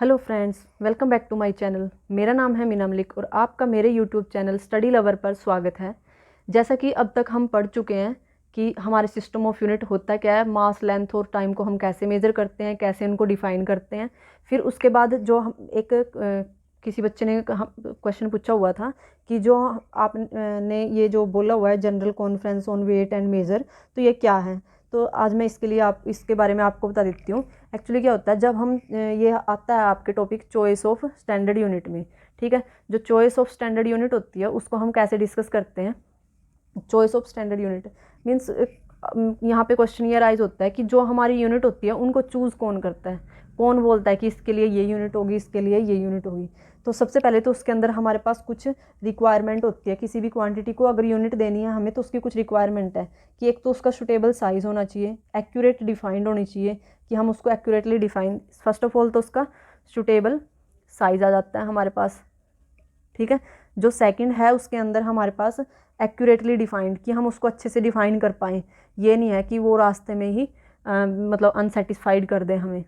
Hello friends, welcome back to my channel. मेरा नाम है मीना मलिक और आपका मेरे यूट्यूब चैनल स्टडी लवर पर स्वागत है। जैसा कि अब तक हम पढ़ चुके हैं कि हमारे सिस्टम ऑफ यूनिट होता क्या है, मास, लेंथ और टाइम को हम कैसे मेज़र करते हैं, कैसे उनको डिफ़ाइन करते हैं। फिर उसके बाद जो हम किसी बच्चे ने क्वेश्चन पूछा हुआ था कि जो आपने ये जो बोला हुआ है general conference on weight and measure, तो ये क्या है। तो आज मैं इसके बारे में आपको बता देती हूँ। एक्चुअली क्या होता है, जब हम ये आता है आपके topic choice of standard unit में, ठीक है। जो चॉइस ऑफ स्टैंडर्ड यूनिट होती है उसको हम कैसे डिस्कस करते हैं। Choice of standard unit means यहाँ पे क्वेश्चन ये राइज होता है कि जो हमारी यूनिट होती है उनको चूज़ कौन करता है, कौन बोलता है कि इसके लिए ये यूनिट होगी, इसके लिए ये यूनिट होगी। तो सबसे पहले तो उसके अंदर हमारे पास कुछ रिक्वायरमेंट होती है। किसी भी क्वांटिटी को अगर यूनिट देनी है हमें, तो उसकी कुछ रिक्वायरमेंट है कि एक तो उसका सुटेबल साइज़ होना चाहिए, एक्यूरेट डिफाइंड होनी चाहिए कि हम उसको accurately define. First of all तो उसका सुटेबल साइज़ आ जाता है हमारे पास, ठीक है। जो सेकंड है उसके अंदर हमारे पास एक्यूरेटली डिफाइंड कि हम उसको अच्छे से डिफाइन कर पाएँ, ये नहीं है कि वो रास्ते में ही मतलब अनसेटिस्फाइड कर दें हमें।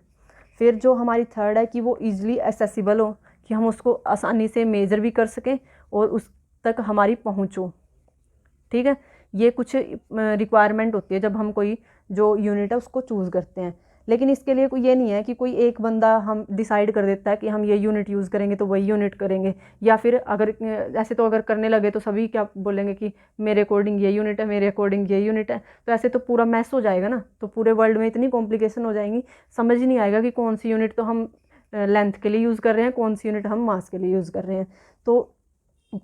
फिर जो हमारी थर्ड है कि वो ईजिली एसेसिबल हो, कि हम उसको आसानी से मेज़र भी कर सकें और उस तक हमारी पहुँच हो, ठीक है। ये कुछ रिक्वायरमेंट होती है जब हम कोई जो यूनिट है उसको चूज़ करते हैं। लेकिन इसके लिए कोई ये नहीं है कि कोई एक बंदा हम डिसाइड कर देता है कि हम ये यूनिट यूज़ करेंगे तो वही यूनिट करेंगे, या फिर अगर ऐसे तो अगर करने लगे तो सभी क्या बोलेंगे कि मेरे अकॉर्डिंग ये यूनिट है, मेरे अकॉर्डिंग ये यूनिट है। तो ऐसे तो पूरा मैस हो जाएगा ना, तो पूरे वर्ल्ड में इतनी कॉम्प्लिकेशन हो जाएंगी, समझ ही नहीं आएगा कि कौन सी यूनिट तो हम लेंथ के लिए यूज़ कर रहे हैं, कौन सी यूनिट हम मास के लिए यूज़ कर रहे हैं। तो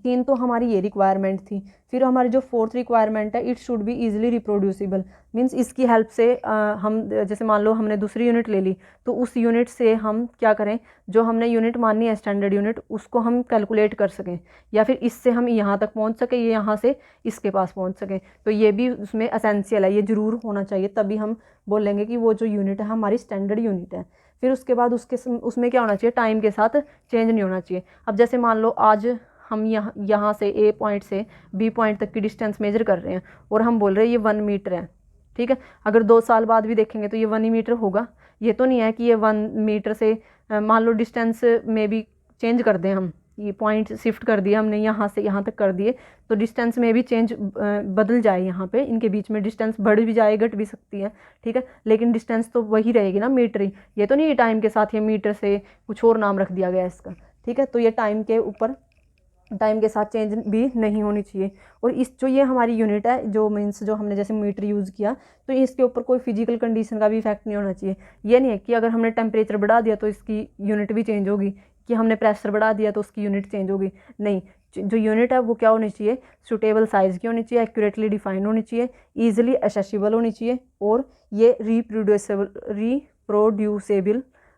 तीन तो हमारी ये रिक्वायरमेंट थी। फिर हमारी जो फोर्थ रिक्वायरमेंट है, it should be easily reproducible. Means इसकी हेल्प से हम जैसे मान लो हमने दूसरी यूनिट ले ली, तो उस यूनिट से हम क्या करें, जो हमने यूनिट मानी है स्टैंडर्ड यूनिट, उसको हम कैलकुलेट कर सकें, या फिर इससे हम यहाँ तक पहुँच सकें, ये यहाँ से इसके पास पहुँच सकें। तो ये भी उसमें एसेंशियल है, ये ज़रूर होना चाहिए, तभी हम बोलेंगे कि वो जो यूनिट है हमारी स्टैंडर्ड यूनिट है। फिर उसके बाद उसमें क्या होना चाहिए, टाइम के साथ चेंज नहीं होना चाहिए। अब जैसे मान लो आज हम यहाँ से ए पॉइंट से बी पॉइंट तक की डिस्टेंस मेजर कर रहे हैं और हम बोल रहे हैं ये 1 मीटर है, ठीक है। अगर 2 साल बाद भी देखेंगे तो ये 1 ही मीटर होगा। ये तो नहीं है कि ये 1 मीटर से मान लो डिस्टेंस में भी चेंज कर दें, हम ये पॉइंट शिफ्ट कर दिया हमने, यहाँ से यहाँ तक कर दिए, तो डिस्टेंस में भी चेंज बदल जाए। यहाँ पे इनके बीच में डिस्टेंस बढ़ भी जाए, घट भी सकती है, ठीक है, लेकिन डिस्टेंस तो वही रहेगी ना, मीटर ही। ये तो नहीं टाइम के साथ ये मीटर से कुछ और नाम रख दिया गया इसका, ठीक है। तो ये टाइम के ऊपर, टाइम के साथ चेंज भी नहीं होनी चाहिए। और इस जो ये हमारी यूनिट है, जो मीन्स जो हमने जैसे मीटर यूज़ किया, तो इसके ऊपर कोई फिजिकल कंडीशन का भी इफेक्ट नहीं होना चाहिए। ये नहीं है कि अगर हमने टेम्परेचर बढ़ा दिया तो इसकी यूनिट भी चेंज होगी, कि हमने प्रेशर बढ़ा दिया तो उसकी यूनिट चेंज होगी। नहीं, जो यूनिट है वो क्या होनी चाहिए, सुटेबल साइज़ की होनी चाहिए, एक्यूरेटली डिफाइन होनी चाहिए, ईजिली एसेसिबल होनी चाहिए, और ये रिप्रोड्यूसेबल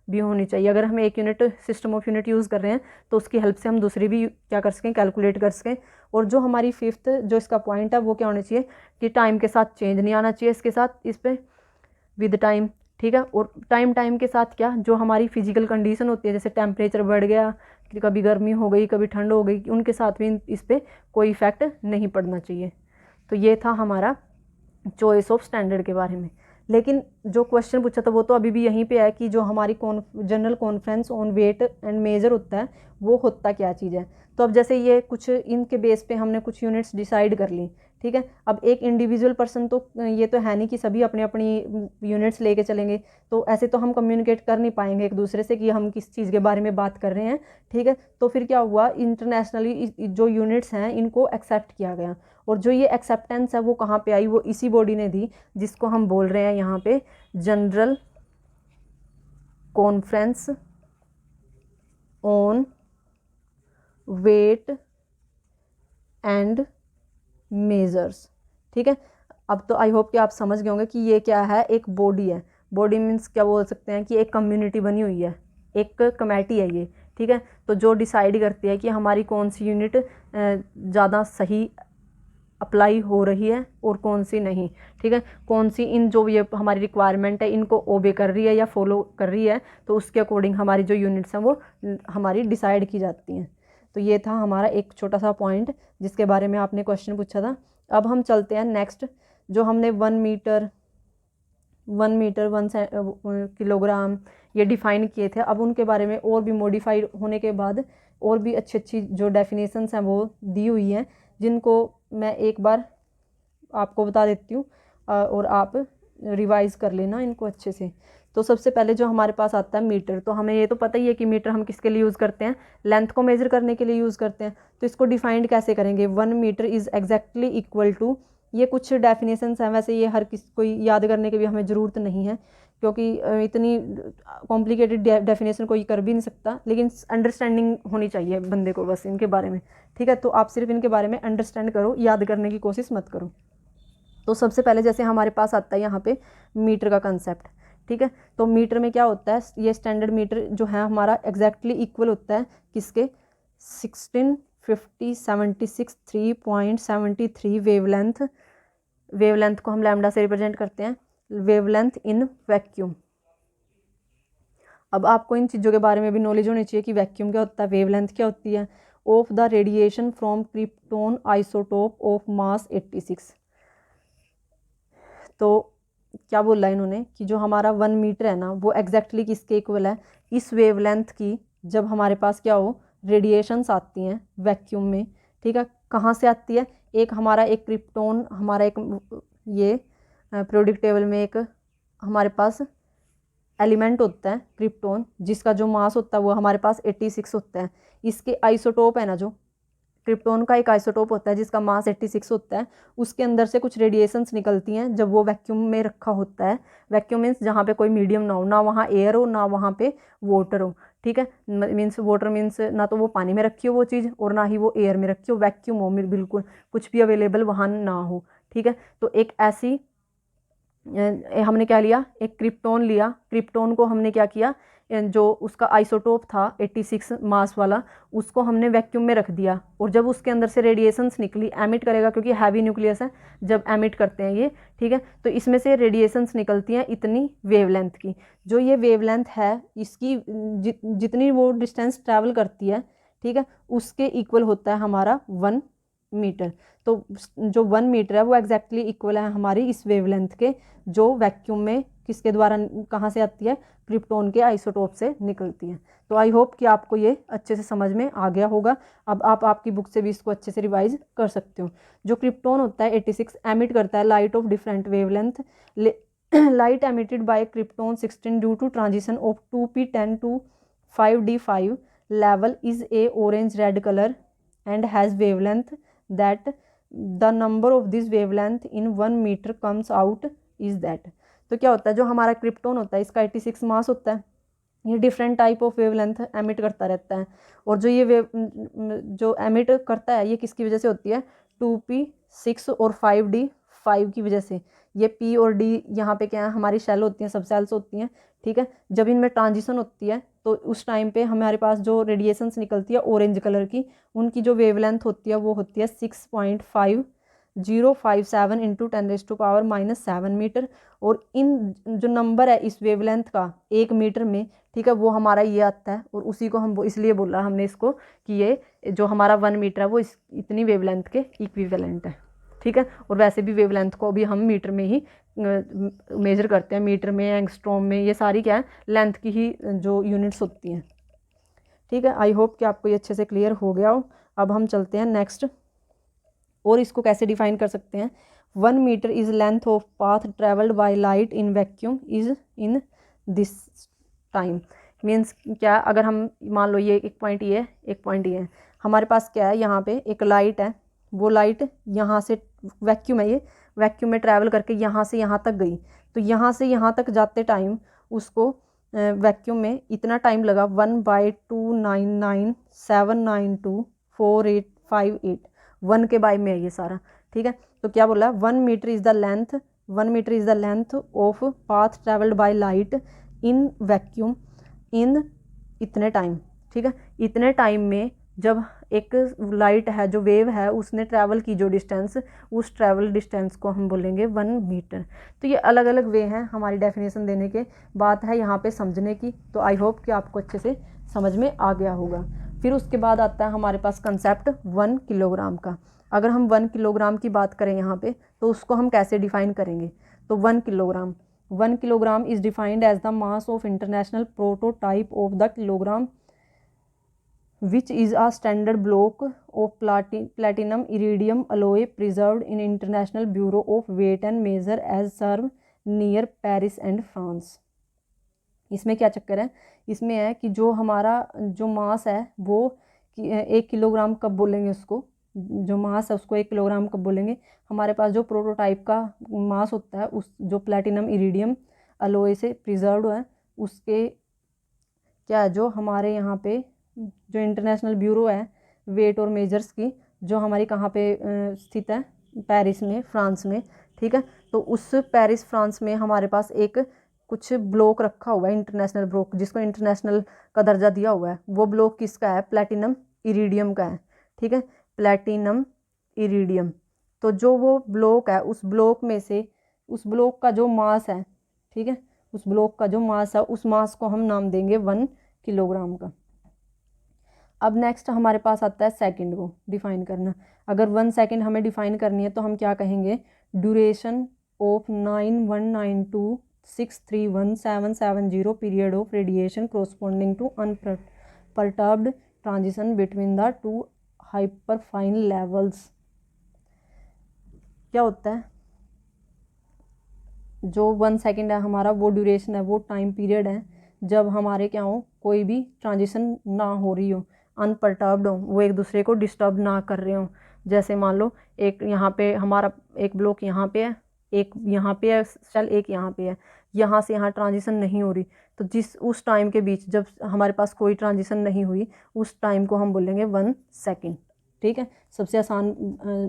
भी होनी चाहिए। अगर हम एक unit system of unit use कर रहे हैं तो उसकी हेल्प से हम दूसरी भी क्या कर सकें, कैलकुलेट कर सकें। और जो हमारी फिफ्थ जो इसका पॉइंट है वो क्या होना चाहिए कि टाइम के साथ चेंज नहीं आना चाहिए इसके साथ, इस पर विद टाइम, ठीक है। और टाइम के साथ क्या, जो हमारी फिजिकल कंडीशन होती है, जैसे टेम्परेचर बढ़ गया, कभी गर्मी हो गई, कभी ठंड हो गई, उनके साथ भी इस पर कोई इफेक्ट नहीं पड़ना चाहिए। तो ये था हमारा चॉइस ऑफ स्टैंडर्ड के बारे में। लेकिन जो क्वेश्चन पूछा था वो तो अभी भी यहीं पे है कि जो हमारी general conference on weight and measure होता है वो होता क्या चीज़ है। तो अब जैसे ये कुछ इनके बेस पे हमने कुछ यूनिट्स डिसाइड कर ली, ठीक है। अब एक इंडिविजुअल पर्सन तो ये तो है नहीं कि सभी अपनी अपनी यूनिट्स लेके चलेंगे, तो ऐसे तो हम कम्युनिकेट कर नहीं पाएंगे एक दूसरे से कि हम किस चीज़ के बारे में बात कर रहे हैं, ठीक है। तो फिर क्या हुआ, इंटरनेशनली जो यूनिट्स हैं इनको एक्सेप्ट किया गया। और जो ये एक्सेप्टेंस है वो कहाँ पे आई, वो इसी बॉडी ने दी जिसको हम बोल रहे हैं यहाँ पे general conference on weight and measures, ठीक है। अब तो आई होप कि आप समझ गए होंगे कि ये क्या है, एक बॉडी है। बॉडी मीन्स क्या बोल सकते हैं कि एक कम्युनिटी बनी हुई है, एक कमेटी है ये, ठीक है। तो जो डिसाइड करती है कि हमारी कौन सी यूनिट ज़्यादा सही अप्लाई हो रही है और कौन सी नहीं, ठीक है। कौन सी इन जो ये हमारी रिक्वायरमेंट है इनको ओबे कर रही है या फॉलो कर रही है, तो उसके अकॉर्डिंग हमारी जो यूनिट्स हैं वो हमारी डिसाइड की जाती हैं। तो ये था हमारा एक छोटा सा पॉइंट जिसके बारे में आपने क्वेश्चन पूछा था। अब हम चलते हैं नेक्स्ट, जो हमने 1 मीटर 1 किलोग्राम ये डिफ़ाइन किए थे। अब उनके बारे में और भी मॉडिफाइड होने के बाद और भी अच्छी अच्छी जो डेफिनेशंस हैं वो दी हुई हैं, जिनको मैं एक बार आपको बता देती हूँ और आप रिवाइज़ कर लेना इनको अच्छे से। तो सबसे पहले जो हमारे पास आता है मीटर, तो हमें ये तो पता ही है कि मीटर हम किसके लिए यूज़ करते हैं, लेंथ को मेज़र करने के लिए यूज़ करते हैं। तो इसको डिफाइंड कैसे करेंगे, 1 metre is exactly equal to, ये कुछ डेफिनेशंस हैं, वैसे ये हर किसी को याद करने की भी हमें ज़रूरत नहीं है, क्योंकि इतनी कॉम्प्लिकेटेड डेफिनेशन कोई कर भी नहीं सकता, लेकिन अंडरस्टैंडिंग होनी चाहिए बंदे को बस इनके बारे में, ठीक है। तो आप सिर्फ इनके बारे में अंडरस्टैंड करो, याद करने की कोशिश मत करो। तो सबसे पहले जैसे हमारे पास आता है यहाँ पे मीटर का कंसेप्ट, ठीक है। तो मीटर में क्या होता है, ये स्टैंडर्ड मीटर जो है हमारा एग्जैक्टली इक्वल होता है किसके, 165076 3.73 वेवलेंथ को हम लैम्डा से रिप्रेजेंट करते हैं, वेवलेंथ इन वैक्यूम। अब आपको इन चीज़ों के बारे में भी नॉलेज होनी चाहिए कि वैक्यूम क्या होता है, वेवलेंथ क्या होती है। Of the radiation from krypton isotope of mass 86। तो क्या बोला इन्होंने कि जो हमारा 1 मीटर है ना, वो एग्जैक्टली किसके इक्वल है, इस वेवलेंथ की, जब हमारे पास क्या हो, रेडिएशंस आती हैं वैक्यूम में, ठीक है। कहाँ से आती है, एक हमारा एक क्रिप्टॉन, हमारा एक ये पीरियोडिक टेबल में एक हमारे पास एलिमेंट होता है क्रिप्टॉन, जिसका जो मास होता है वो हमारे पास 86 होता है। इसके आइसोटोप है ना, जो क्रिप्टॉन का एक आइसोटोप होता है जिसका मास 86 होता है, उसके अंदर से कुछ रेडिएशंस निकलती हैं जब वो वैक्यूम में रखा होता है। वैक्यूम मीन्स जहाँ पे कोई मीडियम ना हो, ना वहाँ एयर हो ना वहाँ पे वाटर हो, ठीक है। मीन्स वाटर मीन्स ना तो वो पानी में रखी हो वो चीज़, और ना ही वो एयर में रखी हो, वैक्यूम हो, बिल्कुल कुछ भी अवेलेबल वहाँ ना हो, ठीक है। तो एक ऐसी हमने क्या लिया, एक क्रिप्टॉन लिया, क्रिप्टॉन को हमने क्या किया, जो उसका आइसोटोप था 86 मास वाला, उसको हमने वैक्यूम में रख दिया, और जब उसके अंदर से रेडिएशंस निकली, एमिट करेगा क्योंकि हैवी न्यूक्लियस है, जब एमिट करते हैं ये, ठीक है, तो इसमें से रेडिएशंस निकलती हैं इतनी वेवलेंथ की। जो ये वेवलेंथ है इसकी जितनी वो डिस्टेंस ट्रैवल करती है, ठीक है, उसके इक्वल होता है हमारा 1 मीटर। तो जो 1 मीटर है वो एग्जैक्टली इक्वल है हमारी इस वेवलेंथ के, जो वैक्यूम में किसके द्वारा, कहाँ से आती है, क्रिप्टॉन के आइसोटोप से निकलती है। तो आई होप कि आपको ये अच्छे से समझ में आ गया होगा। अब आप आपकी बुक से भी इसको अच्छे से रिवाइज कर सकते हो। जो क्रिप्टॉन होता है 86 एमिट करता है light of different wavelength. Light emitted by krypton 16 due to transition of 2p10 to 5d5 level is a orange red colour and has wavelength that the number of this wavelength in 1 metre comes out is that. तो क्या होता है, जो हमारा krypton होता है इसका 86 मास होता है, ये different type of wavelength emit करता रहता है, और जो ये वेव जो एमिट करता है ये किसकी वजह से होती है, 2p6 और 5d5 की वजह से। ये p और d यहाँ पे क्या है, हमारी शेल होती हैं, सब सेल्स होती हैं, ठीक है। जब इनमें ट्रांजिशन होती है तो उस टाइम पे हमारे पास जो रेडिएशंस निकलती है ऑरेंज कलर की, उनकी जो वेवलेंथ होती है वो होती है 6.5057 इंटू 10⁻⁻⁷ मीटर। और इन जो नंबर है इस वेवलेंथ का 1 मीटर में, ठीक है, वो हमारा ये आता है, और उसी को हम इसलिए बोला हमने इसको कि ये जो हमारा 1 मीटर है वो इतनी वेवलेंथ के इक्विवेलेंट है, ठीक है। और वैसे भी वेवलेंथ को भी हम मीटर में ही मेजर करते हैं, मीटर में, एंगस्ट्रॉम में, ये सारी क्या है, लेंथ की ही जो यूनिट्स होती हैं, ठीक है। आई होप कि आपको ये अच्छे से क्लियर हो गया हो। अब हम चलते हैं नेक्स्ट, और इसको कैसे डिफाइन कर सकते हैं। 1 metre is length of path travelled by light in vacuum is in this time. Means क्या, अगर हम मान लो ये एक पॉइंट ये, एक पॉइंट ये है, हमारे पास क्या है, यहाँ पे एक लाइट है, वो लाइट यहाँ से, वैक्यूम है ये, वैक्यूम में ट्रैवल करके यहाँ से यहाँ तक गई, तो यहाँ से यहाँ तक जाते टाइम उसको वैक्यूम में इतना टाइम लगा 1/299,792,4858, 1 के बाय में है ये सारा, ठीक है। तो क्या बोला है, 1 metre is the length, 1 metre is the length of path travelled by light in vacuum in इतने टाइम, ठीक है। इतने टाइम में जब एक लाइट है, जो वेव है, उसने ट्रैवल की जो डिस्टेंस, उस ट्रैवल डिस्टेंस को हम बोलेंगे 1 मीटर। तो ये अलग अलग वे हैं हमारी डेफिनेशन देने के, बात है यहाँ पे समझने की। तो आई होप कि आपको अच्छे से समझ में आ गया होगा। फिर उसके बाद आता है हमारे पास कंसेप्ट 1 किलोग्राम का। अगर हम 1 किलोग्राम की बात करें यहाँ पे, तो उसको हम कैसे डिफाइन करेंगे। तो 1 kilogram 1 kilogram is defined as the mass of international prototype of the kilogram which is a standard block of platinum iridium alloy preserved in International Bureau of Weight and Measure as served near Paris and France। इसमें क्या चक्कर है, इसमें है कि जो हमारा जो मास है वो 1 किलोग्राम कब बोलेंगे उसको, जो मास है उसको 1 किलोग्राम कब बोलेंगे। हमारे पास जो प्रोटोटाइप का मास होता है उस जो प्लैटिनम इरिडियम अलॉय से प्रिजर्व्ड है उसके क्या जो हमारे यहाँ पे जो इंटरनेशनल ब्यूरो है वेट और मेजर्स की, जो हमारी कहाँ पे स्थित है, पेरिस में, फ्रांस में, ठीक है। तो उस पेरिस फ्रांस में हमारे पास एक कुछ ब्लॉक रखा हुआ है, इंटरनेशनल ब्लॉक, जिसको इंटरनेशनल का दर्जा दिया हुआ है। वो ब्लॉक किसका है, प्लैटिनम इरिडियम का है, ठीक है, प्लैटिनम इरिडियम। तो जो वो ब्लॉक है उस ब्लॉक में से उस ब्लॉक का जो मास है, ठीक है, उस ब्लॉक का जो मास है उस मास को हम नाम देंगे 1 किलोग्राम का। अब नेक्स्ट हमारे पास आता है सेकंड को डिफाइन करना। अगर 1 सेकंड हमें डिफाइन करनी है तो हम क्या कहेंगे, duration of 9192631770 period of radiation corresponding to unperturbed transition between the 2 hyperfine levels. क्या होता है, जो 1 सेकंड है हमारा वो ड्यूरेशन है, वो टाइम पीरियड है जब हमारे क्या हो, कोई भी ट्रांजिशन ना हो रही हो, अनपर्टर्ब्ड हो, वो एक दूसरे को डिस्टर्ब ना कर रहे हो। जैसे मान लो एक यहाँ पे हमारा एक ब्लॉक यहाँ पे है, एक यहाँ पे है सेल, एक यहाँ पे है, यहाँ से यहाँ ट्रांजिशन नहीं हो रही, तो जिस उस टाइम के बीच जब हमारे पास कोई ट्रांजिशन नहीं हुई उस टाइम को हम बोलेंगे 1 सेकंड, ठीक है। सबसे आसान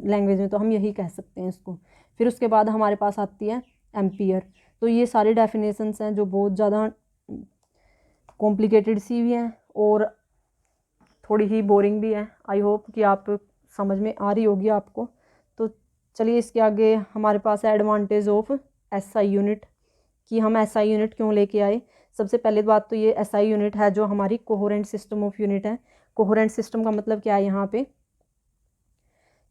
लैंग्वेज में तो हम यही कह सकते हैं इसको। फिर उसके बाद हमारे पास आती है एम्पियर। तो ये सारे डेफिनेशंस हैं जो बहुत ज़्यादा कॉम्प्लिकेटेड सी भी हैं और थोड़ी ही बोरिंग भी है। आई होप कि आप समझ में आ रही होगी आपको। तो चलिए इसके आगे हमारे पास है एडवांटेज ऑफ एसआई यूनिट, कि हम एसआई यूनिट क्यों लेके आए। सबसे पहले बात तो ये एसआई यूनिट है जो हमारी कोहेरेंट सिस्टम ऑफ यूनिट है। कोहेरेंट सिस्टम का मतलब क्या है यहाँ पे,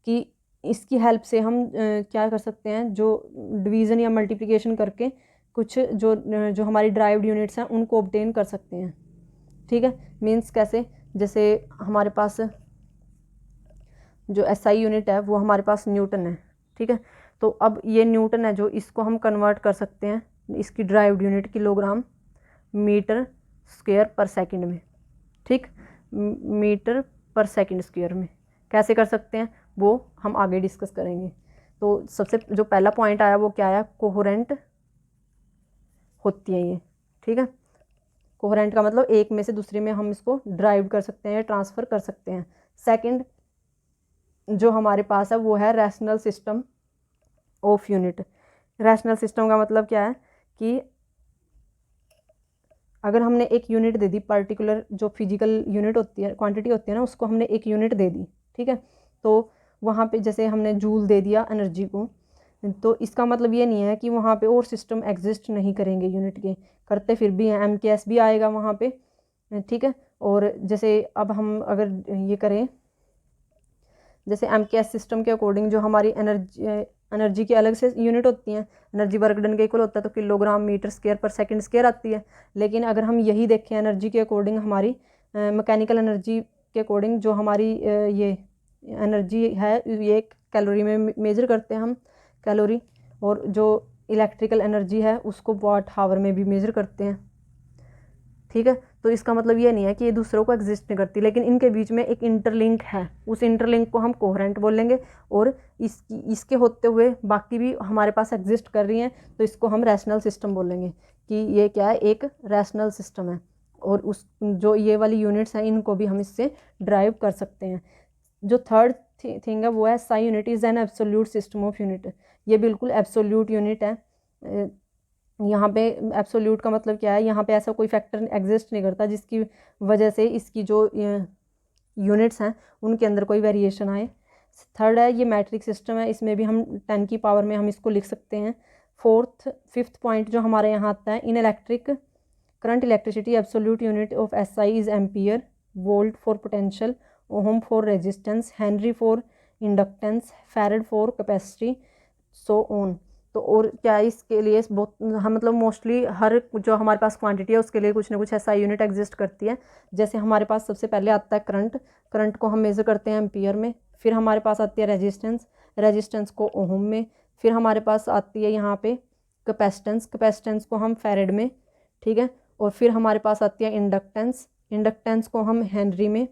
कि इसकी हेल्प से हम क्या कर सकते हैं, जो डिवीज़न या मल्टीप्लिकेशन करके कुछ जो हमारी ड्राइव्ड यूनिट्स हैं उनको ऑब्टेन कर सकते हैं, ठीक है। मीन्स कैसे, जैसे हमारे पास जो एसआई यूनिट है वो हमारे पास न्यूटन है, ठीक है। तो अब ये न्यूटन है जो इसको हम कन्वर्ट कर सकते हैं इसकी derived unit kilogram metre square per second में, ठीक, मीटर पर सेकंड स्क्वायर में। कैसे कर सकते हैं वो हम आगे डिस्कस करेंगे। तो सबसे जो पहला पॉइंट आया वो क्या आया, कोहेरेंट होती है ये, ठीक है। कोहेरेंट का मतलब एक में से दूसरे में हम इसको ड्राइव कर सकते हैं, ट्रांसफ़र कर सकते हैं। सेकंड जो हमारे पास है वो है rational system of unit. Rational system का मतलब क्या है कि अगर हमने एक यूनिट दे दी, पर्टिकुलर जो फिजिकल यूनिट होती है, क्वांटिटी होती है ना, उसको हमने एक यूनिट दे दी, ठीक है। तो वहाँ पे जैसे हमने जूल दे दिया एनर्जी को, तो इसका मतलब ये नहीं है कि वहाँ पे और सिस्टम एग्जिस्ट नहीं करेंगे यूनिट के, करते फिर भी हैं, एमकेएस भी आएगा वहाँ पे, ठीक है। और जैसे अब हम अगर ये करें, जैसे एमकेएस सिस्टम के अकॉर्डिंग जो हमारी एनर्जी की अलग से यूनिट होती हैं, एनर्जी वर्क डन के इक्वल होता है तो kilogram metre square per second square आती है। लेकिन अगर हम यही देखें एनर्जी के अकॉर्डिंग, हमारी मैकेनिकल एनर्जी के अकॉर्डिंग जो हमारी ये एनर्जी है ये कैलोरी में मेजर करते हैं हम, कैलोरी, और जो इलेक्ट्रिकल एनर्जी है उसको वाट हावर में भी मेजर करते हैं, ठीक है। तो इसका मतलब ये नहीं है कि ये दूसरों को एग्जिस्ट नहीं करती, लेकिन इनके बीच में एक इंटरलिंक है, उस इंटरलिंक को हम कोहेरेंट बोलेंगे। और इसके होते हुए बाकी भी हमारे पास एग्जिस्ट कर रही हैं तो इसको हम रैशनल सिस्टम बोलेंगे, कि ये क्या है, एक रैशनल सिस्टम है। और उस जो ये वाली यूनिट्स हैं इनको भी हम इससे ड्राइव कर सकते हैं। जो थर्ड थिंग है वो है SI unit is an absolute system of unit. ये बिल्कुल एब्सोल्यूट यूनिट है। यहाँ पे एब्सोल्यूट का मतलब क्या है, यहाँ पे ऐसा कोई फैक्टर एग्जिस्ट नहीं करता जिसकी वजह से इसकी जो यूनिट्स हैं उनके अंदर कोई वेरिएशन आए। थर्ड है ये मैट्रिक सिस्टम है, इसमें भी हम 10 की पावर में हम इसको लिख सकते हैं। फिफ्थ पॉइंट जो हमारे यहाँ आता है, इन electric current electricity absolute unit of SI is ampere, volt for potential, ohm for resistance, Henry for inductance, farad for capacity, so on. तो और क्या है इसके लिए बहुत हम मतलब मोस्टली हर जो हमारे पास क्वांटिटी है उसके लिए कुछ ना कुछ ऐसा यूनिट एग्जिस्ट करती है। जैसे हमारे पास सबसे पहले आता है करंट, करंट को हम मेज़र करते हैं एम्पियर में। फिर हमारे पास आती है रेजिस्टेंस, रेजिस्टेंस को ओम में। फिर हमारे पास आती है यहाँ पे कैपेसिटेंस, कैपेसिटेंस को हम फैरेड में, ठीक है। और फिर हमारे पास आती है इंडक्टेंस, इंडक्टेंस को हम हेनरी में,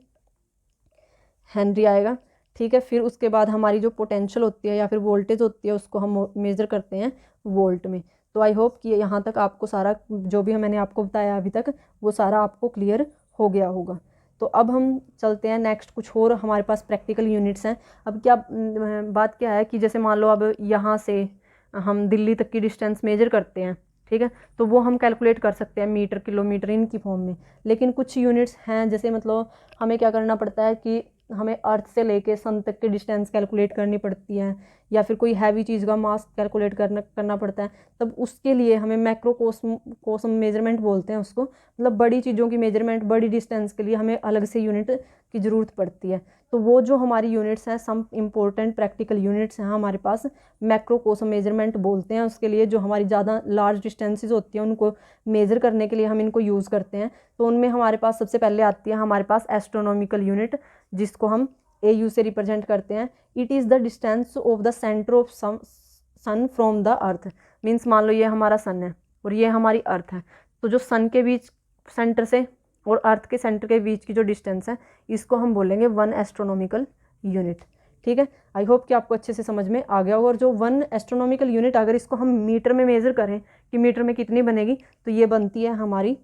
हेनरी आएगा, ठीक है। फिर उसके बाद हमारी जो पोटेंशियल होती है या फिर वोल्टेज होती है उसको हम मेज़र करते हैं वोल्ट में। तो आई होप कि यहाँ तक आपको सारा जो भी मैंने आपको बताया अभी तक वो सारा आपको क्लियर हो गया होगा। तो अब हम चलते हैं नेक्स्ट, कुछ और हमारे पास प्रैक्टिकल यूनिट्स हैं। अब क्या बात क्या है कि जैसे मान लो अब यहाँ से हम दिल्ली तक की डिस्टेंस मेजर करते हैं, ठीक है, तो वो हम कैलकुलेट कर सकते हैं मीटर किलोमीटर इनकी फॉर्म में। लेकिन कुछ यूनिट्स हैं जैसे मतलब हमें क्या करना पड़ता है कि हमें अर्थ से लेके सन तक की डिस्टेंस कैलकुलेट करनी पड़ती है, या फिर कोई हैवी चीज़ का मास कैलकुलेट करना पड़ता है। तब उसके लिए हमें मैक्रोकॉस्म मेजरमेंट बोलते हैं उसको, मतलब बड़ी चीज़ों की मेजरमेंट, बड़ी डिस्टेंस के लिए हमें अलग से यूनिट की ज़रूरत पड़ती है। तो वो जो हमारी यूनिट्स हैं, सम इम्पोर्टेंट प्रैक्टिकल यूनिट्स हैं हमारे पास, मैक्रोकॉस्म मेजरमेंट बोलते हैं उसके लिए। जो हमारी ज़्यादा लार्ज डिस्टेंसेज होती हैं उनको मेज़र करने के लिए हम इनको यूज़ करते हैं। तो उनमें हमारे पास सबसे पहले आती है हमारे पास एस्ट्रोनॉमिकल यूनिट, जिसको हम AU से रिप्रेजेंट करते हैं। It is the distance of the centre of sun from the earth. Means मान लो ये हमारा सन है और ये हमारी अर्थ है, तो जो सन के बीच सेंटर से और अर्थ के सेंटर के बीच की जो डिस्टेंस है इसको हम बोलेंगे 1 एस्ट्रोनॉमिकल यूनिट, ठीक है। आई होप कि आपको अच्छे से समझ में आ गया होगा। और जो 1 एस्ट्रोनॉमिकल यूनिट अगर इसको हम मीटर में मेज़र करें कि मीटर में कितनी बनेगी, तो ये बनती है हमारी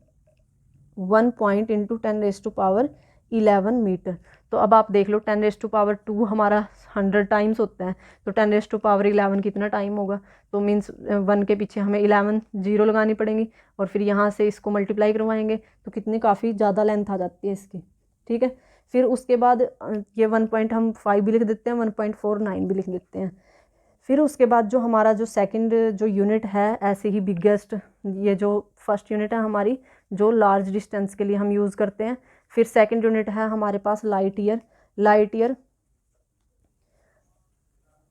1 पॉइंट इंटू 10⁻11 मीटर। तो अब आप देख लो 10⁻2 हमारा 100 टाइम्स होता है, तो 10⁻11 कितना टाइम होगा। तो मीन्स 1 के पीछे हमें 11 जीरो लगानी पड़ेंगी और फिर यहाँ से इसको मल्टीप्लाई करवाएंगे तो कितनी काफ़ी ज़्यादा लेंथ आ जाती है इसकी, ठीक है। फिर उसके बाद ये 1.5 भी लिख देते हैं, 1.49 भी लिख देते हैं। फिर उसके बाद जो हमारा जो सेकंड जो यूनिट है, ऐसे ही बिगेस्ट, ये जो फर्स्ट यूनिट है हमारी जो लार्ज डिस्टेंस के लिए हम यूज़ करते हैं। फिर सेकंड यूनिट है हमारे पास लाइट ईयर, लाइट ईयर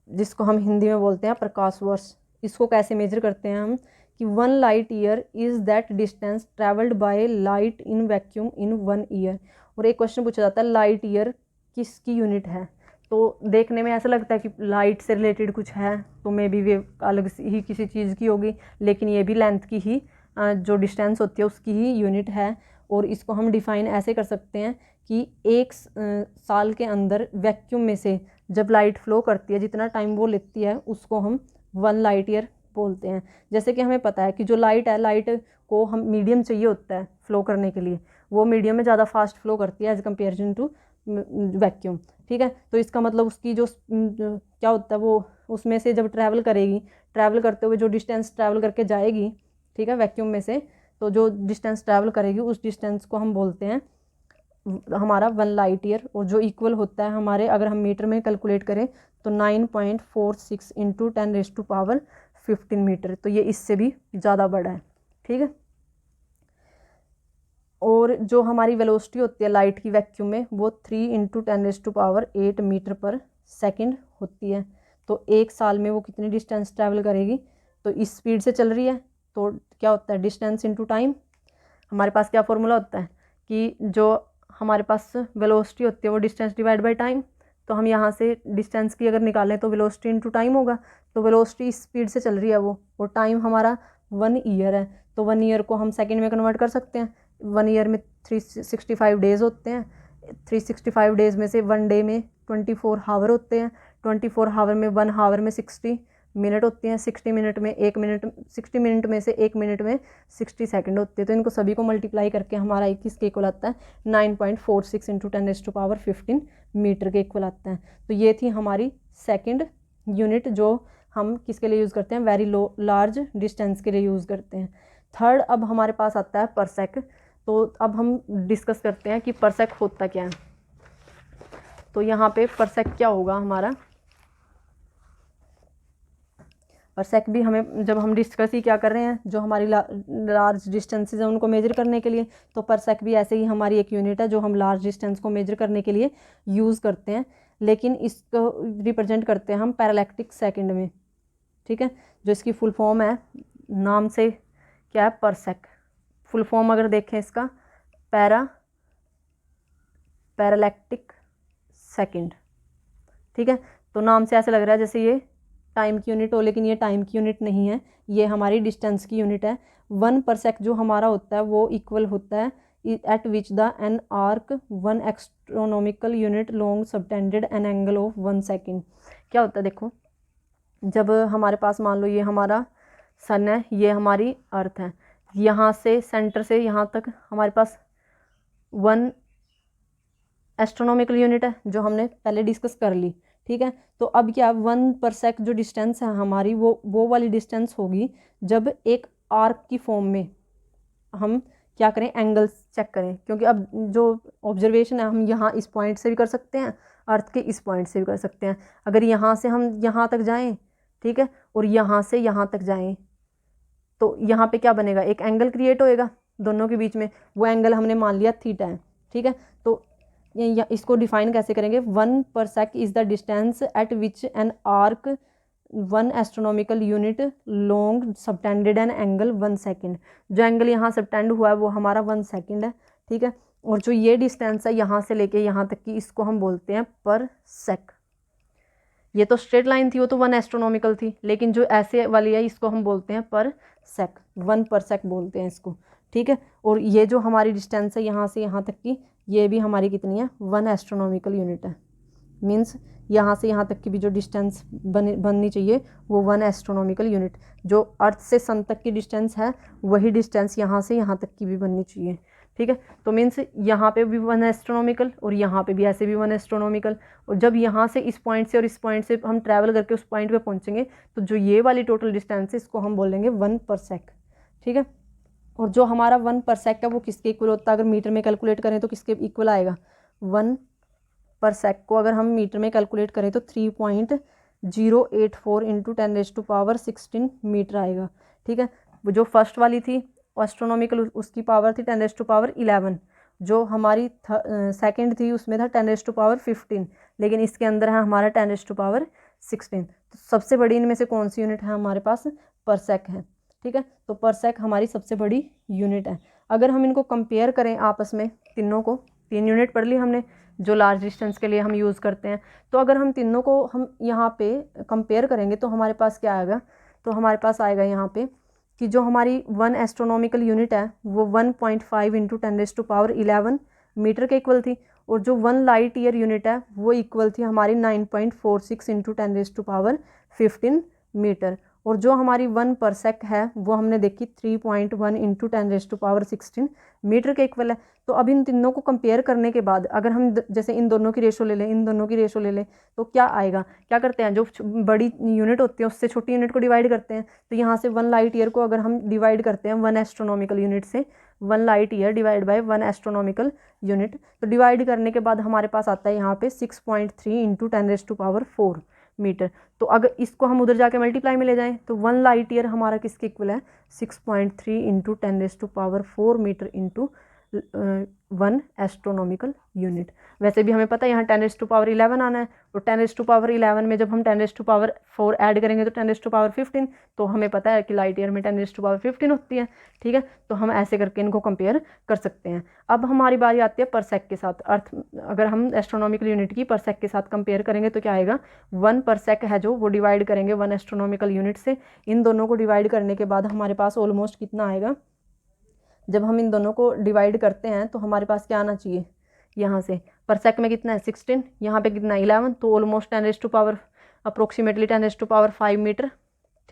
जिसको हम हिंदी में बोलते हैं प्रकाश वर्ष। इसको कैसे मेजर करते हैं हम कि 1 light year is that distance travelled by light in vacuum in 1 year. और एक क्वेश्चन पूछा जाता है लाइट ईयर किसकी यूनिट है, तो देखने में ऐसा लगता है कि लाइट से रिलेटेड कुछ है, तो मे बी वे अलग ही किसी चीज़ की होगी, लेकिन ये भी लेंथ की ही जो डिस्टेंस होती है उसकी ही यूनिट है। और इसको हम डिफ़ाइन ऐसे कर सकते हैं कि एक साल के अंदर वैक्यूम में से जब लाइट फ्लो करती है, जितना टाइम वो लेती है उसको हम 1 लाइट ईयर बोलते हैं। जैसे कि हमें पता है कि जो लाइट है, लाइट को हम मीडियम चाहिए होता है फ्लो करने के लिए, वो मीडियम में ज़्यादा फास्ट फ्लो करती है एज कम्पेरिजन टू वैक्यूम, ठीक है। तो इसका मतलब उसकी जो क्या होता है वो उसमें से जब ट्रैवल करेगी, ट्रैवल करते हुए जो डिस्टेंस ट्रैवल करके जाएगी, ठीक है, वैक्यूम में से, तो जो डिस्टेंस ट्रैवल करेगी उस डिस्टेंस को हम बोलते हैं हमारा 1 लाइट ईयर। और जो इक्वल होता है हमारे, अगर हम मीटर में कैलकुलेट करें तो 9.46 इंटू 10⁻15 मीटर। तो ये इससे भी ज़्यादा बड़ा है, ठीक है। और जो हमारी वेलोसिटी होती है लाइट की वैक्यूम में वो 3 इंटू 10⁸8 मीटर पर सेकेंड होती है। तो एक साल में वो कितनी डिस्टेंस ट्रैवल करेगी, तो इस स्पीड से चल रही है, तो क्या होता है डिस्टेंस इंटू टाइम। हमारे पास क्या फॉर्मूला होता है कि जो हमारे पास वेलोसिटी होती है वो डिस्टेंस डिवाइड बाय टाइम। तो हम यहाँ से डिस्टेंस की अगर निकालें तो वेलोसिटी इंटू टाइम होगा। तो वेलोसिटी इस स्पीड से चल रही है वो, और टाइम हमारा 1 ईयर है, तो 1 ईयर को हम सेकेंड में कन्वर्ट कर सकते हैं। 1 ईयर में 365 डेज़ होते हैं, 365 डेज़ में से 1 डे में 24 हावर होते हैं, 24 हावर में 1 हावर में 60 मिनट होती हैं, 60 मिनट में 1 मिनट, 60 मिनट में से 1 मिनट में 60 सेकंड होते हैं। तो इनको सभी को मल्टीप्लाई करके हमारा किसके इक्वल आता है 9.46 इंटू 10⁻15 मीटर के इक्वल आता है। तो ये थी हमारी सेकंड यूनिट जो हम किसके लिए यूज़ करते हैं, वेरी लो लार्ज डिस्टेंस के लिए यूज़ करते हैं। थर्ड अब हमारे पास आता है परसेक। तो अब हम डिस्कस करते हैं कि परसेक होता क्या है। तो यहाँ पे परसेक क्या होगा हमारा, परसेक भी हमें जब हम डिस्कस ही क्या कर रहे हैं जो हमारी लार्ज डिस्टेंसेज हैं उनको मेजर करने के लिए, तो परसेक भी ऐसे ही हमारी एक यूनिट है जो हम लार्ज डिस्टेंस को मेजर करने के लिए यूज़ करते हैं। लेकिन इसको रिप्रेजेंट करते हैं हम पैरालैक्टिक सेकंड में, ठीक है, जो इसकी फुल फॉर्म है नाम से क्या है, परसेक। फुल फॉर्म अगर देखें इसका, पैरालैक्टिक सेकंड। ठीक है, तो नाम से ऐसे लग रहा है जैसे ये टाइम की यूनिट हो, लेकिन ये टाइम की यूनिट नहीं है, ये हमारी डिस्टेंस की यूनिट है। 1 पर सेक जो हमारा होता है वो इक्वल होता है eight which the N arc 1 astronomical unit long subtended an angle of 1 second. क्या होता है देखो, जब हमारे पास मान लो ये हमारा सन है, ये हमारी अर्थ है, यहाँ से सेंटर से यहाँ तक हमारे पास 1 एस्ट्रोनॉमिकल यूनिट है जो हमने पहले डिस्कस कर ली। ठीक है, तो अब क्या 1 पर सेक जो डिस्टेंस है हमारी वो वाली डिस्टेंस होगी जब एक आर्क की फॉर्म में हम क्या करें, एंगल्स चेक करें, क्योंकि अब जो ऑब्जर्वेशन है हम यहाँ इस पॉइंट से भी कर सकते हैं, अर्थ के इस पॉइंट से भी कर सकते हैं। अगर यहाँ से हम यहाँ तक जाएं, ठीक है, और यहाँ से यहाँ तक जाएं, तो यहाँ पे क्या बनेगा, एक एंगल क्रिएट होएगा दोनों के बीच में, वो एंगल हमने मान लिया थीटा है। ठीक है, तो इसको डिफाइन कैसे करेंगे, 1 पर sec is the distance at which an arc 1 astronomical unit long subtended an angle 1 second. जो एंगल यहाँ सबटेंड हुआ है वो हमारा 1 सेकेंड है। ठीक है, और जो ये डिस्टेंस है यहाँ से लेके यहाँ तक की, इसको हम बोलते हैं पर सेक। ये तो स्ट्रेट लाइन थी, वो तो 1 एस्ट्रोनॉमिकल थी, लेकिन जो ऐसे वाली है इसको हम बोलते हैं पर सेक, 1 पर सेक बोलते हैं इसको। ठीक है, और ये जो हमारी डिस्टेंस है यहाँ से यहाँ तक की, ये भी हमारी कितनी है, 1 एस्ट्रोनॉमिकल यूनिट है। मीन्स यहाँ से यहाँ तक की भी जो डिस्टेंस बननी चाहिए वो 1 एस्ट्रोनॉमिकल यूनिट। जो अर्थ से सन तक की डिस्टेंस है वही डिस्टेंस यहाँ से यहाँ तक की भी बननी चाहिए। ठीक है, तो मीन्स यहाँ पे भी 1 एस्ट्रोनॉमिकल और यहाँ पे भी ऐसे भी 1 एस्ट्रोनॉमिकल। और जब यहाँ से इस पॉइंट से और इस पॉइंट से हम ट्रैवल करके उस पॉइंट पे पहुँचेंगे तो जो ये वाली टोटल डिस्टेंस है इसको हम बोलेंगे 1 पर सेक। ठीक है, और जो हमारा 1 पर सेक है वो किसके इक्वल होता है, अगर मीटर में कैलकुलेट करें तो किसके इक्वल आएगा, 1 पर सेक को अगर हम मीटर में कैलकुलेट करें तो 3.084 इंटू 10⁻16 मीटर आएगा। ठीक है, जो फर्स्ट वाली थी एस्ट्रोनॉमिकल उसकी पावर थी 10⁻11, जो हमारी सेकंड थी उसमें था 10⁻15, लेकिन इसके अंदर है हमारा 10⁻16। तो सबसे बड़ी इनमें से कौन सी यूनिट है हमारे पास, पर सेक है। ठीक है, तो पर सेक हमारी सबसे बड़ी यूनिट है। अगर हम इनको कंपेयर करें आपस में, तीनों को, 3 यूनिट पढ़ ली हमने जो लार्ज डिस्टेंस के लिए हम यूज़ करते हैं, तो अगर हम तीनों को हम यहाँ पे कंपेयर करेंगे तो हमारे पास क्या आएगा, तो हमारे पास आएगा यहाँ पे कि जो हमारी 1 एस्ट्रोनॉमिकल यूनिट है वो 1.5 इंटू 10⁻11 मीटर के इक्वल थी, और जो 1 लाइट ईयर यूनिट है वो इक्वल थी हमारी 9.46 इंटू 10⁻15 मीटर। और जो हमारी 1 पर सेक है वो हमने देखी 3.1 इंटू 10⁻16 मीटर के इक्वल है। तो अब इन तीनों को कंपेयर करने के बाद अगर हम जैसे इन दोनों की रेशो ले लें, इन दोनों की रेशो ले लें, तो क्या आएगा, क्या करते हैं, जो बड़ी यूनिट होती है उससे छोटी यूनिट को डिवाइड करते हैं। तो यहाँ से 1 लाइट ईयर को अगर हम डिवाइड करते हैं 1 एस्ट्रोनॉमिकल यूनिट से, 1 light year divide by 1 astronomical unit, तो डिवाइड करने के बाद हमारे पास आता है यहाँ पे 6.3 इंटू 10⁻4 मीटर। तो अगर इसको हम उधर जाके मल्टीप्लाई में ले जाएं तो 1 लाइट ईयर हमारा किसके इक्वल है, 6.3 into 10⁻4 metre into 1 astronomical unit. वैसे भी हमें पता है यहाँ 10⁻11 आना है, तो 10⁻11 में जब हम 10⁻4 ऐड करेंगे तो 10⁻15, तो हमें पता है कि लाइट ईयर में 10⁻15 होती है। ठीक है, तो हम ऐसे करके इनको कंपेयर कर सकते हैं। अब हमारी बारी आती है पर सेक के साथ। अर्थ अगर हम एस्ट्रोनॉमिकल यूनिट की पर सेक के साथ कंपेयर करेंगे तो क्या आएगा, 1 पर सेक है जो वो डिवाइड करेंगे 1 एस्ट्रोनॉमिकल यूनिट से। इन दोनों को डिवाइड करने के बाद हमारे पास ऑलमोस्ट कितना आएगा, जब हम इन दोनों को डिवाइड करते हैं तो हमारे पास क्या आना चाहिए, यहाँ से पर सेक में कितना है 16, यहाँ पे कितना 11, तो ऑलमोस्ट 10⁻, अप्रोक्सीमेटली 10⁻5 मीटर।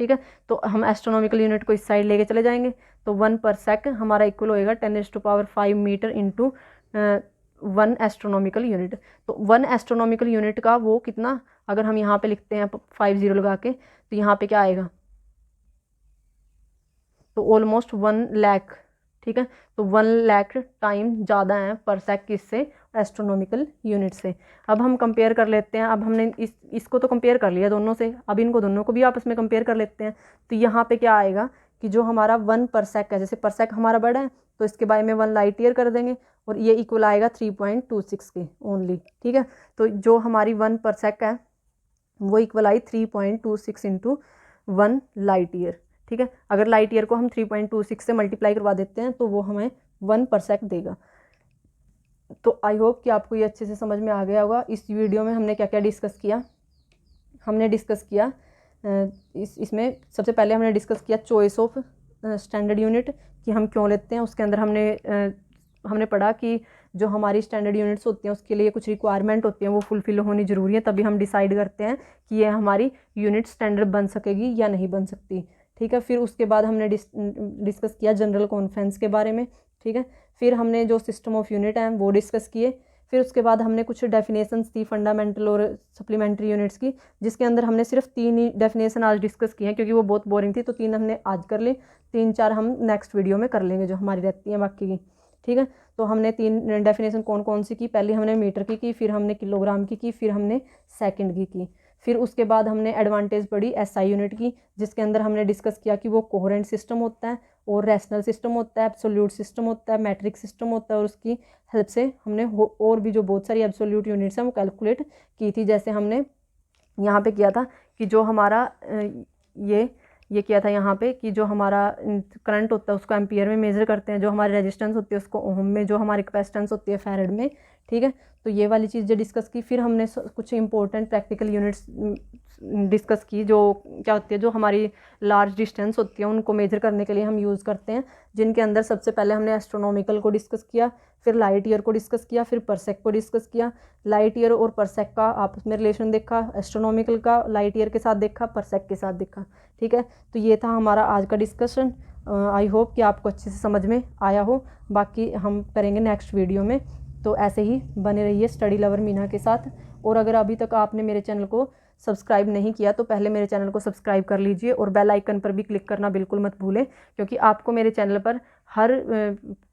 ठीक है, तो हम एस्ट्रोनॉमिकल यूनिट को इस साइड लेके चले जाएंगे तो 1 पर सेक हमारा इक्वल होएगा 10⁻5 मीटर इंटू 1 एस्ट्रोनॉमिकल यूनिट। तो 1 एस्ट्रोनॉमिकल यूनिट का वो कितना, अगर हम यहाँ पे लिखते हैं 50 लगा के, तो यहाँ पे क्या आएगा, तो ऑलमोस्ट 1 लाख। ठीक है, तो 1 लाख टाइम ज़्यादा है पर सेक किससे, एस्ट्रोनॉमिकल यूनिट से। अब हम कंपेयर कर लेते हैं, अब हमने इसको तो कंपेयर कर लिया दोनों से, अब इनको दोनों को भी आपस में कंपेयर कर लेते हैं। तो यहाँ पे क्या आएगा कि जो हमारा 1 पर सेक है, जैसे पर सेक हमारा बड़ा है तो इसके बारे में 1 लाइट ईयर कर देंगे और ये इक्वल आएगा 3.26 के ओनली। ठीक है, तो जो हमारी 1 पर सेक है वो इक्वल आई 3.26 इंटू 1 लाइट ईयर। ठीक है, अगर लाइट ईयर को हम 3.26 से मल्टीप्लाई करवा देते हैं तो वो हमें 1 पर देगा। तो आई होप कि आपको ये अच्छे से समझ में आ गया होगा। इस वीडियो में हमने क्या क्या डिस्कस किया। हमने डिस्कस किया इसमें सबसे पहले हमने डिस्कस किया चॉइस ऑफ स्टैंडर्ड यूनिट कि हम क्यों लेते हैं। उसके अंदर हमने पढ़ा कि जो हमारी स्टैंडर्ड यूनिट्स होती हैं उसके लिए कुछ रिक्वायरमेंट होती हैं, वो फुलफिल होनी ज़रूरी है, तभी हम डिसाइड करते हैं कि ये हमारी यूनिट स्टैंडर्ड बन सकेगी या नहीं बन सकती। ठीक है, फिर उसके बाद हमने डिस्कस किया जनरल कॉन्फ्रेंस के बारे में। ठीक है, फिर हमने जो सिस्टम ऑफ यूनिट हैं वो डिस्कस किए। फिर उसके बाद हमने कुछ डेफिनेशंस थी फंडामेंटल और सप्लीमेंट्री यूनिट्स की, जिसके अंदर हमने सिर्फ 3 ही डेफिनेशन आज डिस्कस की हैं क्योंकि वो बहुत बोरिंग थी, तो 3 हमने आज कर ली, 3-4 हम नेक्स्ट वीडियो में कर लेंगे जो हमारी रहती हैं बाकी की। ठीक है, तो हमने 3 डेफिनेशन कौन कौन सी की, पहले हमने मीटर की, फिर हमने किलोग्राम की, फिर हमने सेकंड की। फिर उसके बाद हमने एडवांटेज पढ़ी एसआई यूनिट की, जिसके अंदर हमने डिस्कस किया कि वो कोहेरेंट सिस्टम होता है और रैशनल सिस्टम होता है, एब्सोल्यूट सिस्टम होता है, मैट्रिक सिस्टम होता है, और उसकी हेल्प से हमने और भी जो बहुत सारी एब्सोल्यूट यूनिट्स हैं वो कैलकुलेट की थी। जैसे हमने यहाँ पे किया था कि जो हमारा ये किया था यहाँ पे कि जो हमारा करंट होता है उसको एम्पियर में मेज़र करते हैं, जो हमारी रेजिस्टेंस होती है उसको ओम में, जो हमारी कैपेसिटेंस होती है फैराड में। ठीक है, तो ये वाली चीज़ जो डिस्कस की। फिर हमने कुछ इंपॉर्टेंट प्रैक्टिकल यूनिट्स डिस्कस की, जो क्या होती है, जो हमारी लार्ज डिस्टेंस होती है उनको मेजर करने के लिए हम यूज़ करते हैं, जिनके अंदर सबसे पहले हमने एस्ट्रोनॉमिकल को डिस्कस किया, फिर लाइट ईयर को डिस्कस किया, फिर परसेक को डिस्कस किया। लाइट ईयर और परसेक का आपस में रिलेशन देखा, एस्ट्रोनॉमिकल का लाइट ईयर के साथ देखा, परसेक के साथ देखा। ठीक है, तो ये था हमारा आज का डिस्कशन। आई होप कि आपको अच्छे से समझ में आया हो। बाकी हम करेंगे नेक्स्ट वीडियो में, तो ऐसे ही बने रहिए स्टडी लवर मीना के साथ। और अगर अभी तक आपने मेरे चैनल को सब्सक्राइब नहीं किया तो पहले मेरे चैनल को सब्सक्राइब कर लीजिए और बेल आइकन पर भी क्लिक करना बिल्कुल मत भूलें, क्योंकि आपको मेरे चैनल पर हर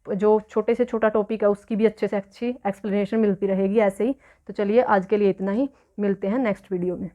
जो छोटे से छोटा टॉपिक है उसकी भी अच्छे से अच्छी एक्सप्लेनेशन मिलती रहेगी ऐसे ही। तो चलिए आज के लिए इतना ही, मिलते हैं नेक्स्ट वीडियो में।